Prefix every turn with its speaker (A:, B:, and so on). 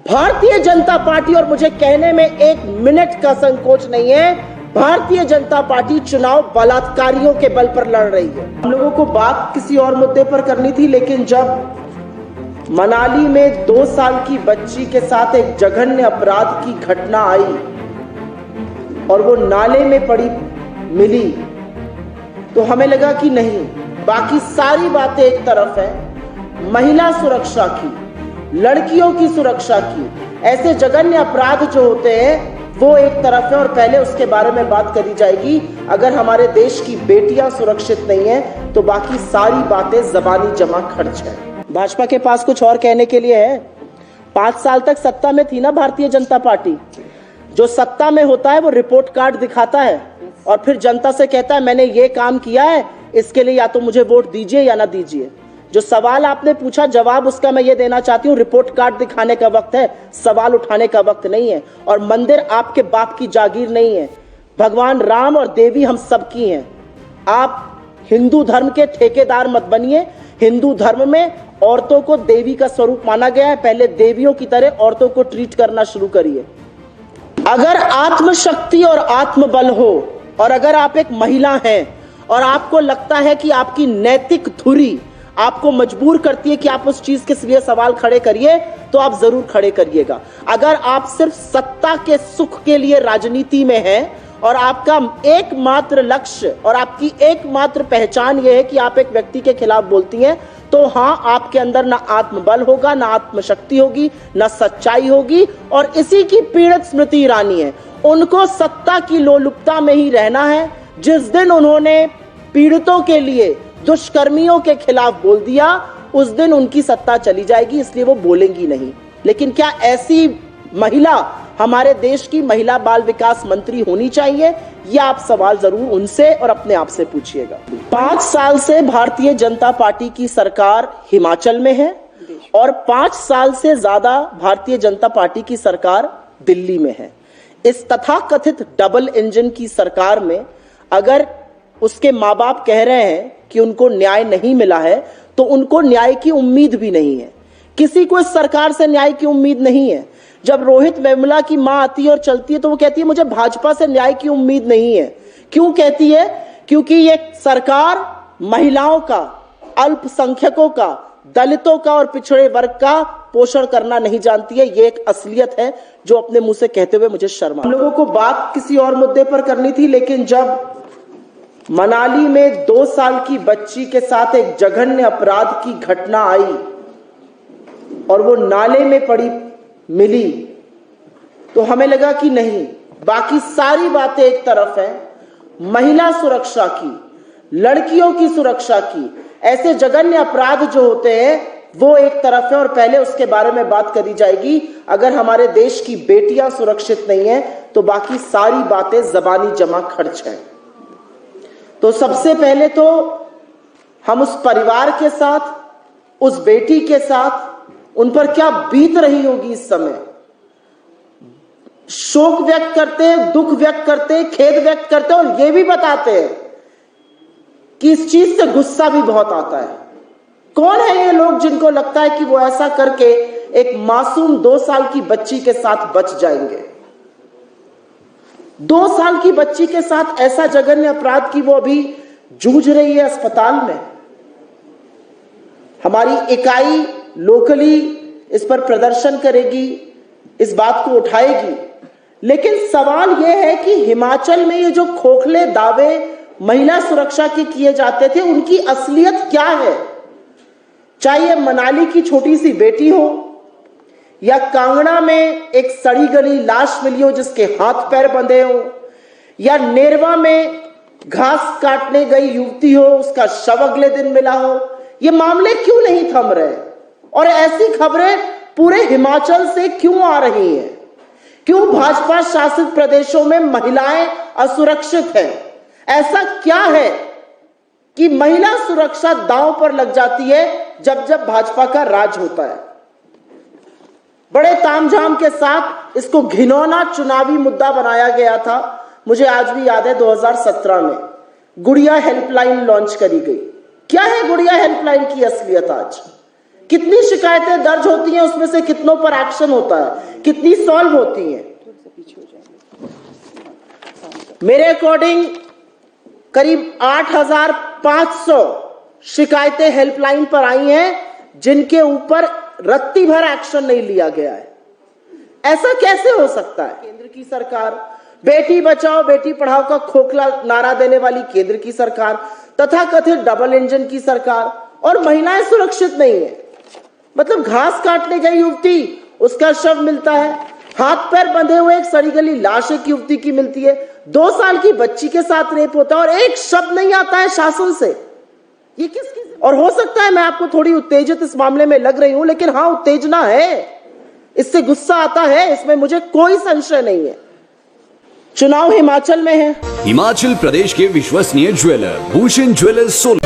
A: Bharatiya Janata party, और मुझे कहने में एक मिनट का संकोच नहीं है, भारतीय जनता पार्टी चुनाव बलात्कारियों के बल पर लड़ रही है। हम लोगों को बात किसी और मुद्दे पर करनी थी, लेकिन जब मनाली में 2 साल की बच्ची के साथ एक जघन्य अपराध की घटना आई और वो नाले में पड़ी मिली, तो हमें लगा कि नहीं, बाकी सारी बातें एक तरफ है, महिला सुरक्षा की, लड़कियों की सुरक्षा की, ऐसे जघन्य अपराध जो होते हैं वो एक तरफ है और पहले उसके बारे में बात करी जाएगी। अगर हमारे देश की बेटियां सुरक्षित नहीं है तो बाकी सारी बातें जबानी जमा खर्च है। भाजपा के पास कुछ और कहने के लिए है? 5 साल तक सत्ता में थी ना भारतीय जनता पार्टी। जो सत्ता में होता है वो रिपोर्ट कार्ड दिखाता है और फिर जनता से कहता है मैंने ये काम किया है, इसके लिए या तो मुझे वोट दीजिए या ना दीजिए। जो सवाल आपने पूछा, जवाब उसका मैं ये देना चाहती हूँ, रिपोर्ट कार्ड दिखाने का वक्त है, सवाल उठाने का वक्त नहीं है। और मंदिर आपके बाप की जागीर नहीं है, भगवान राम और देवी हम सबकी हैं। आप हिंदू धर्म के ठेकेदार मत बनिए। हिंदू धर्म में औरतों को देवी का स्वरूप माना गया है, पहले देवियों की तरह औरतों को ट्रीट करना शुरू करिए। अगर आत्मशक्ति और आत्मबल हो और अगर आप एक महिला हैं और आपको लगता है कि आपकी नैतिक धुरी आपको मजबूर करती है कि आप उस चीज के लिए सवाल खड़े करिए, तो आप जरूर खड़े करिएगा। अगर आप सिर्फ सत्ता के सुख के लिए राजनीति में हैं और आपका एकमात्र लक्ष्य और आपकी एकमात्र पहचान यह है कि आप एक व्यक्ति के खिलाफ बोलती हैं, तो हाँ, आपके अंदर ना आत्मबल होगा, ना आत्मशक्ति होगी, ना सच्चाई होगी। और इसी की पीड़ित स्मृति ईरानी है। उनको सत्ता की लोलुपता में ही रहना है। जिस दिन उन्होंने पीड़ितों के लिए, दुष्कर्मियों के खिलाफ बोल दिया, उस दिन उनकी सत्ता चली जाएगी, इसलिए वो बोलेंगी नहीं। लेकिन क्या ऐसी महिला हमारे देश की महिला बाल विकास मंत्री होनी चाहिए? यह आप सवाल जरूर उनसे और अपने आप से पूछिएगा। 5 साल से भारतीय जनता पार्टी की सरकार हिमाचल में है और 5 साल से ज्यादा भारतीय जनता पार्टी की सरकार दिल्ली में है। इस तथाकथित डबल इंजन की सरकार में अगर उसके माँ बाप कह रहे हैं कि उनको न्याय नहीं मिला है, तो उनको न्याय की उम्मीद भी नहीं है। किसी को इस सरकार से न्याय की उम्मीद नहीं है। जब रोहित वेमुला की मां आती है और चलती है तो वो कहती है मुझे भाजपा से न्याय की उम्मीद नहीं है। क्यों कहती है? क्योंकि ये सरकार महिलाओं का, अल्पसंख्यकों का, दलितों का और पिछड़े वर्ग का पोषण करना नहीं जानती है। ये एक असलियत है जो अपने मुंह से कहते हुए मुझे शर्म। हम लोगों को बात किसी और मुद्दे पर करनी थी, लेकिन जब मनाली में 2 साल की बच्ची के साथ एक जघन्य अपराध की घटना आई और वो नाले में पड़ी मिली, तो हमें लगा कि नहीं, बाकी सारी बातें एक तरफ है, महिला सुरक्षा की, लड़कियों की सुरक्षा की, ऐसे जघन्य अपराध जो होते हैं वो एक तरफ है और पहले उसके बारे में बात करी जाएगी। अगर हमारे देश की बेटियां सुरक्षित नहीं है तो बाकी सारी बातें जबानी जमा खर्च है। तो सबसे पहले तो हम उस परिवार के साथ, उस बेटी के साथ, उन पर क्या बीत रही होगी इस समय, शोक व्यक्त करते हैं, दुख व्यक्त करते हैं, खेद व्यक्त करते हैं और यह भी बताते हैं कि इस चीज से गुस्सा भी बहुत आता है। कौन है ये लोग जिनको लगता है कि वो ऐसा करके एक मासूम 2 साल की बच्ची के साथ बच जाएंगे? 2 साल की बच्ची के साथ ऐसा जघन्य अपराध की वो अभी जूझ रही है अस्पताल में। हमारी इकाई लोकली इस पर प्रदर्शन करेगी, इस बात को उठाएगी। लेकिन सवाल यह है कि हिमाचल में ये जो खोखले दावे महिला सुरक्षा के किए जाते थे, उनकी असलियत क्या है? चाहे मनाली की छोटी सी बेटी हो या कांगड़ा में एक सड़ी गली लाश मिली हो जिसके हाथ पैर बंधे हो, या नेरवा में घास काटने गई युवती हो, उसका शव अगले दिन मिला हो, ये मामले क्यों नहीं थम रहे? और ऐसी खबरें पूरे हिमाचल से क्यों आ रही हैं? क्यों भाजपा शासित प्रदेशों में महिलाएं असुरक्षित हैं? ऐसा क्या है कि महिला सुरक्षा दांव पर लग जाती है जब जब भाजपा का राज होता है? बड़े तामझाम के साथ इसको घिनौना चुनावी मुद्दा बनाया गया था। मुझे आज भी याद है 2017 में गुड़िया हेल्पलाइन लॉन्च करी गई। क्या है गुड़िया हेल्पलाइन की असलियत आज? कितनी शिकायतें दर्ज होती हैं, उसमें से कितनों पर एक्शन होता है, कितनी सॉल्व होती हैं? मेरे अकॉर्डिंग करीब 8,500 शिकायतें हेल्पलाइन पर आई हैं जिनके ऊपर रत्ती भर एक्शन नहीं लिया गया है। ऐसा कैसे हो सकता है? केंद्र की सरकार, बेटी बचाओ बेटी पढ़ाओ का खोखला नारा देने वाली केंद्र की सरकार, तथाकथित डबल इंजन की सरकार, और महिलाएं सुरक्षित नहीं है। मतलब घास काटने गई युवती, उसका शव मिलता है, हाथ पैर बंधे हुए एक सड़ी गली लाश एक युवती की मिलती है, 2 साल की बच्ची के साथ रेप होता है और एक शब्द नहीं आता है शासन से। ये किसकी? और हो सकता है मैं आपको थोड़ी उत्तेजित इस मामले में लग रही हूं, लेकिन हाँ, उत्तेजना है, इससे गुस्सा आता है, इसमें मुझे कोई संशय नहीं है। चुनाव हिमाचल में है।
B: हिमाचल प्रदेश के विश्वसनीय ज्वेलर भूषण ज्वेलर्स सोलन।